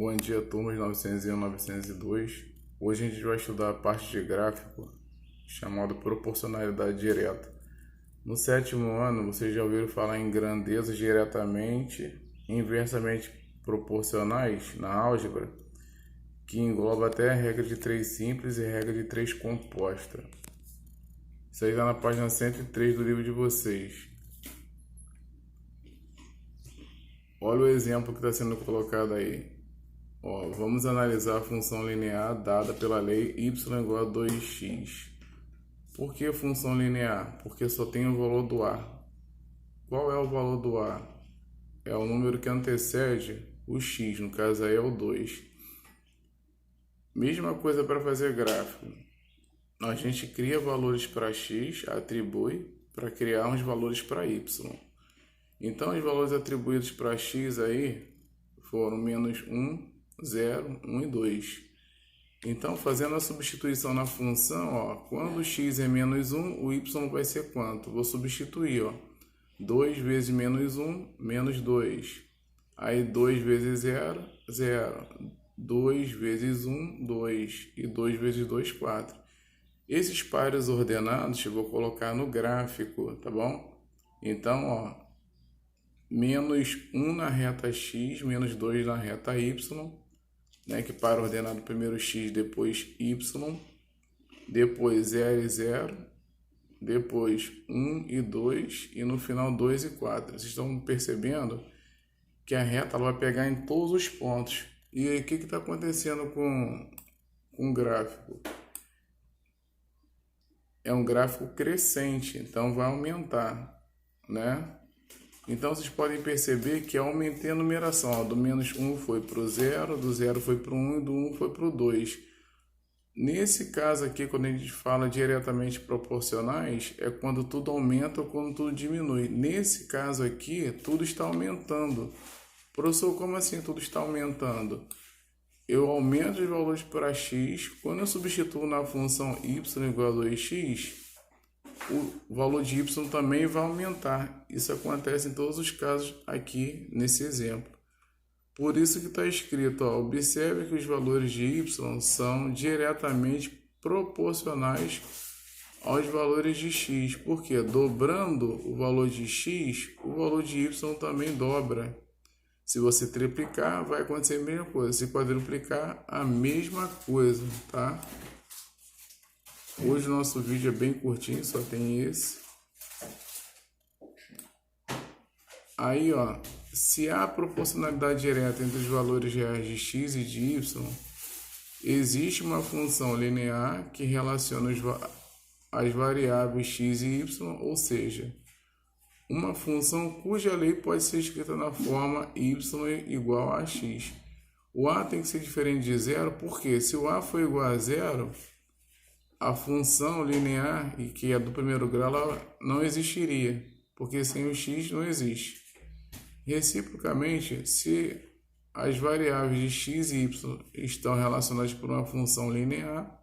Bom dia, turmas 901 e 902. Hoje a gente vai estudar a parte de gráfico chamada proporcionalidade direta. No sétimo ano, vocês já ouviram falar em grandezas diretamente e inversamente proporcionais na álgebra, que engloba até a regra de 3 simples e a regra de 3 composta. Isso aí está na página 103 do livro de vocês. Olha o exemplo que está sendo colocado aí. Vamos analisar a função linear dada pela lei y igual a 2x. Por que função linear? Porque só tem o valor do a. Qual é o valor do a? É o número que antecede o x, no caso aí é o 2. Mesma coisa para fazer gráfico. A gente cria valores para x, atribui, para criar uns valores para y. Então, os valores atribuídos para x aí foram menos 1, 0, 1 e 2. Então, fazendo a substituição na função, quando x é menos 1, o y vai ser quanto? Vou substituir, 2 vezes menos 1, menos 2. Aí 2 vezes 0, 0. 2 vezes 1, 2. E 2 vezes 2, 4. Esses pares ordenados eu vou colocar no gráfico, tá bom? Então, menos 1 na reta x, menos 2 na reta y, né, que para ordenado primeiro x, depois y, depois 0 e 0, depois 1 e 2 e no final 2 e 4. Vocês estão percebendo que a reta ela vai pegar em todos os pontos. E aí o que está acontecendo com o gráfico? É um gráfico crescente, então vai aumentar, né? Então, vocês podem perceber que eu aumentei a numeração. Do menos 1 foi para o 0, do 0 foi para o 1 e do 1 foi para o 2. Nesse caso aqui, quando a gente fala diretamente proporcionais, é quando tudo aumenta ou quando tudo diminui. Nesse caso aqui, tudo está aumentando. Professor, como assim tudo está aumentando? Eu aumento os valores para x. Quando eu substituo na função y igual a 2x, o valor de y também vai aumentar. Isso acontece em todos os casos aqui nesse exemplo. Por isso que está escrito, observe que os valores de y são diretamente proporcionais aos valores de x. Porque dobrando o valor de x, o valor de y também dobra. Se você triplicar, vai acontecer a mesma coisa. Se quadruplicar, a mesma coisa, tá? Hoje o nosso vídeo é bem curtinho, só tem esse. Aí, se há proporcionalidade direta entre os valores reais de x e de y, existe uma função linear que relaciona as variáveis x e y, ou seja, uma função cuja lei pode ser escrita na forma y igual a x. O a tem que ser diferente de zero, porque se o a for igual a zero, a função linear, que é do primeiro grau, ela não existiria, porque sem o x não existe. Reciprocamente, se as variáveis de x e y estão relacionadas por uma função linear,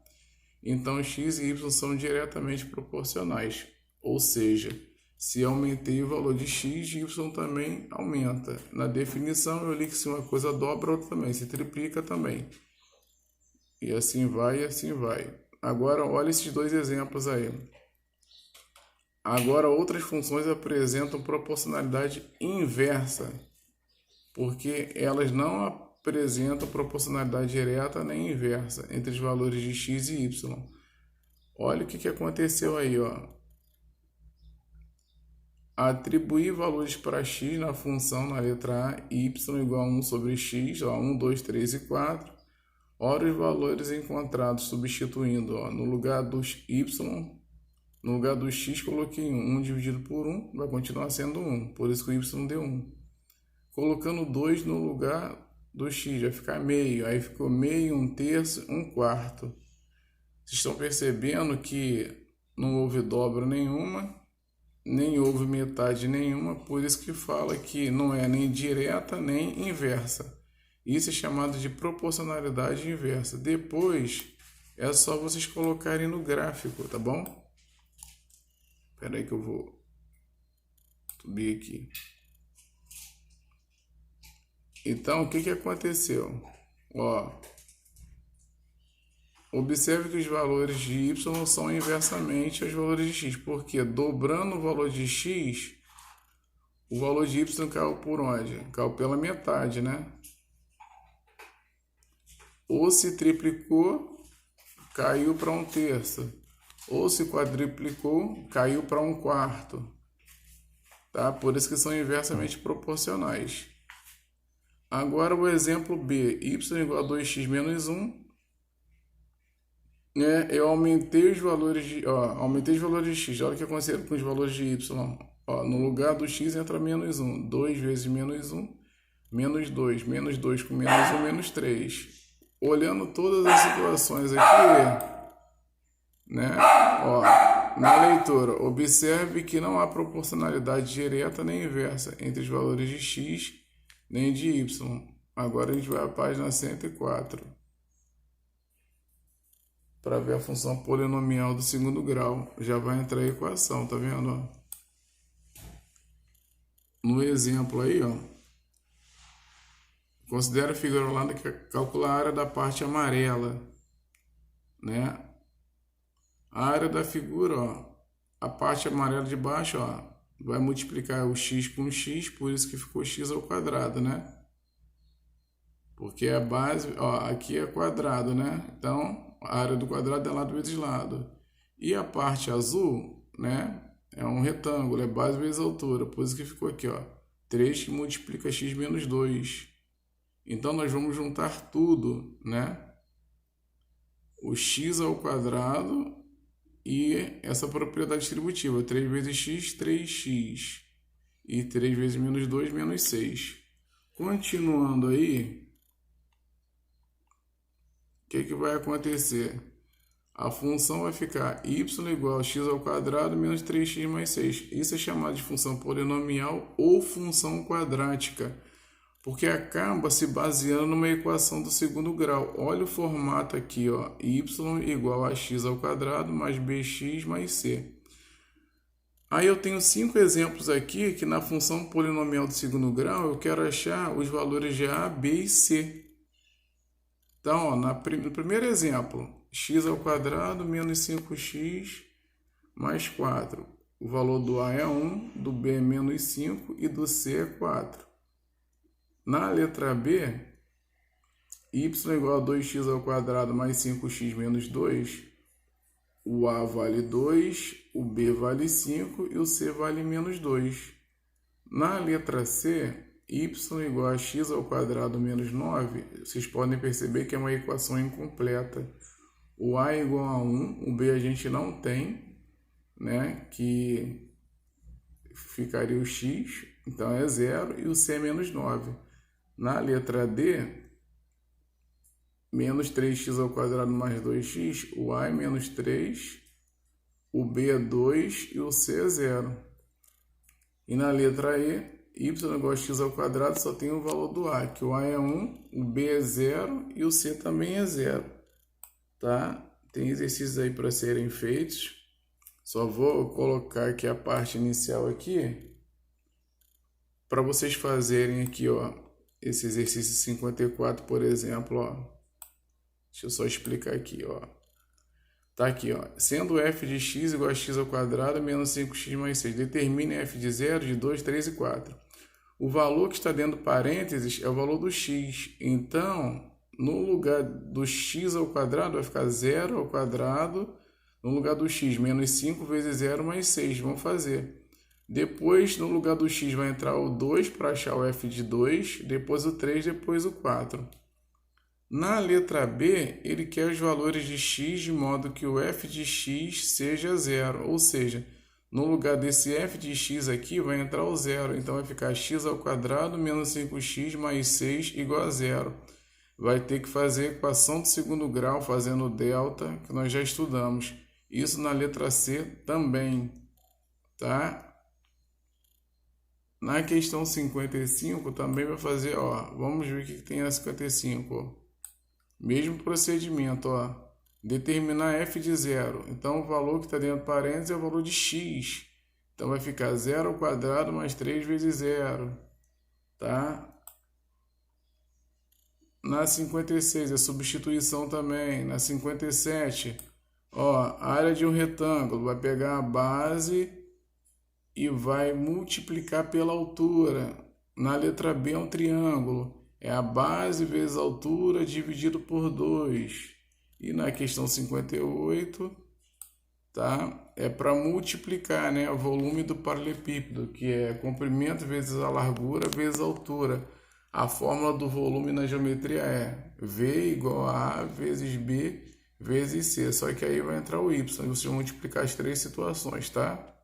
então x e y são diretamente proporcionais. Ou seja, se aumentei o valor de x, y também aumenta. Na definição eu li que se uma coisa dobra, outra também. Se triplica também. E assim vai, e assim vai. Agora, olha esses dois exemplos aí. Agora, outras funções apresentam proporcionalidade inversa, porque elas não apresentam proporcionalidade direta nem inversa entre os valores de x e y. Olha o que aconteceu aí, Atribuir valores para x na função na letra A, y igual a 1 sobre x, 1, 2, 3 e 4. Ora, os valores encontrados substituindo, no lugar dos y, no lugar do x, coloquei 1. 1 dividido por 1 vai continuar sendo 1, por isso que o y deu 1. Colocando 2 no lugar do x, vai ficar meio, aí ficou meio, 1/3, 1/4. Vocês estão percebendo que não houve dobra nenhuma, nem houve metade nenhuma, por isso que fala que não é nem direta nem inversa. Isso é chamado de proporcionalidade inversa. Depois é só vocês colocarem no gráfico, tá bom? Espera aí que eu vou subir aqui. Então, o que aconteceu? Ó, observe que os valores de y são inversamente aos valores de x, porque dobrando o valor de x, o valor de y caiu por onde? Caiu pela metade, né? Ou se triplicou, caiu para 1/3. Ou se quadruplicou, caiu para 1/4. Tá? Por isso que são inversamente proporcionais. Agora o exemplo B, y igual a 2x menos 1. Né? Eu aumentei os valores de x. Olha o que aconteceu com os valores de y. Ó, no lugar do x entra menos 1. 2 vezes menos 1, menos 2. Menos 2 com menos 1, menos 3. Olhando todas as situações aqui, né? Ó, na leitura, observe que não há proporcionalidade direta nem inversa entre os valores de x nem de y. Agora a gente vai à página 104 para ver a função polinomial do segundo grau. Já vai entrar a equação, tá vendo? No exemplo aí, ó, considera a figura lá que calcula a área da parte amarela, né? A área da figura, ó, a parte amarela de baixo, ó, vai multiplicar o x com x, por isso que ficou x ao quadrado, né? Porque a base, ó, aqui é quadrado, né? Então, a área do quadrado é lado vezes lado. E a parte azul, né, é um retângulo, é base vezes altura, por isso que ficou aqui, ó, 3 que multiplica x menos 2. Então, nós vamos juntar tudo, né? O x ao quadrado e essa propriedade distributiva, 3 vezes x, 3x. E 3 vezes menos 2, menos 6. Continuando aí, o que vai acontecer? A função vai ficar y igual a x ao quadrado menos 3x mais 6. Isso é chamado de função polinomial ou função quadrática, porque acaba se baseando numa equação do segundo grau. Olha o formato aqui, ó, y igual a x ao quadrado mais bx mais c. Aí eu tenho 5 exemplos aqui que na função polinomial do segundo grau eu quero achar os valores de a, b e c. Então, ó, no primeiro exemplo, x ao quadrado menos 5x mais 4. O valor do a é 1, do b é menos 5 e do c é 4. Na letra B, y igual a 2x ao quadrado mais 5x menos 2, o a vale 2, o b vale 5 e o c vale menos 2. Na letra C, y igual a x ao quadrado menos 9, vocês podem perceber que é uma equação incompleta. O a é igual a 1, o b a gente não tem, né, que ficaria o x, então é 0, e o c é menos 9. Na letra D, menos 3x ao quadrado mais 2x, o a é menos 3, o b é 2 e o c é 0. E na letra E, y igual a x ao quadrado só tem o valor do a, que o a é 1, o b é 0 e o c também é 0. Tá? Tem exercícios aí para serem feitos. Só vou colocar aqui a parte inicial aqui para vocês fazerem aqui, ó, esse exercício 54, por exemplo, ó. Deixa eu só explicar aqui, ó. Tá aqui, ó. Sendo f de x igual a x ao quadrado menos 5x mais 6. Determine f de 0, de 2, 3 e 4. O valor que está dentro do parênteses é o valor do x. Então, no lugar do x ao quadrado vai ficar 0 ao quadrado. No lugar do x, menos 5 vezes 0 mais 6. Vamos fazer. Depois, no lugar do x, vai entrar o 2 para achar o f de 2, depois o 3, depois o 4. Na letra B, ele quer os valores de x de modo que o f de x seja 0, ou seja, no lugar desse f de x aqui vai entrar o 0, então vai ficar x ao quadrado menos 5x mais 6 igual a 0. Vai ter que fazer a equação do segundo grau fazendo delta, que nós já estudamos. Isso na letra C também, tá? Na questão 55 também vai fazer, ó, vamos ver o que tem na 55, ó. Mesmo procedimento, ó, determinar f de 0. Então, o valor que está dentro do parênteses é o valor de x. Então, vai ficar 0 ao quadrado mais 3 vezes 0, tá? Na 56 é substituição também. Na 57, ó, a área de um retângulo vai pegar a base e vai multiplicar pela altura. Na letra B é um triângulo. É a base vezes a altura dividido por 2. E na questão 58, tá? É para multiplicar, né, o volume do paralelepípedo, que é comprimento vezes a largura vezes a altura. A fórmula do volume na geometria é V igual a A vezes B vezes C. Só que aí vai entrar o Y. E você vai multiplicar as três situações, tá?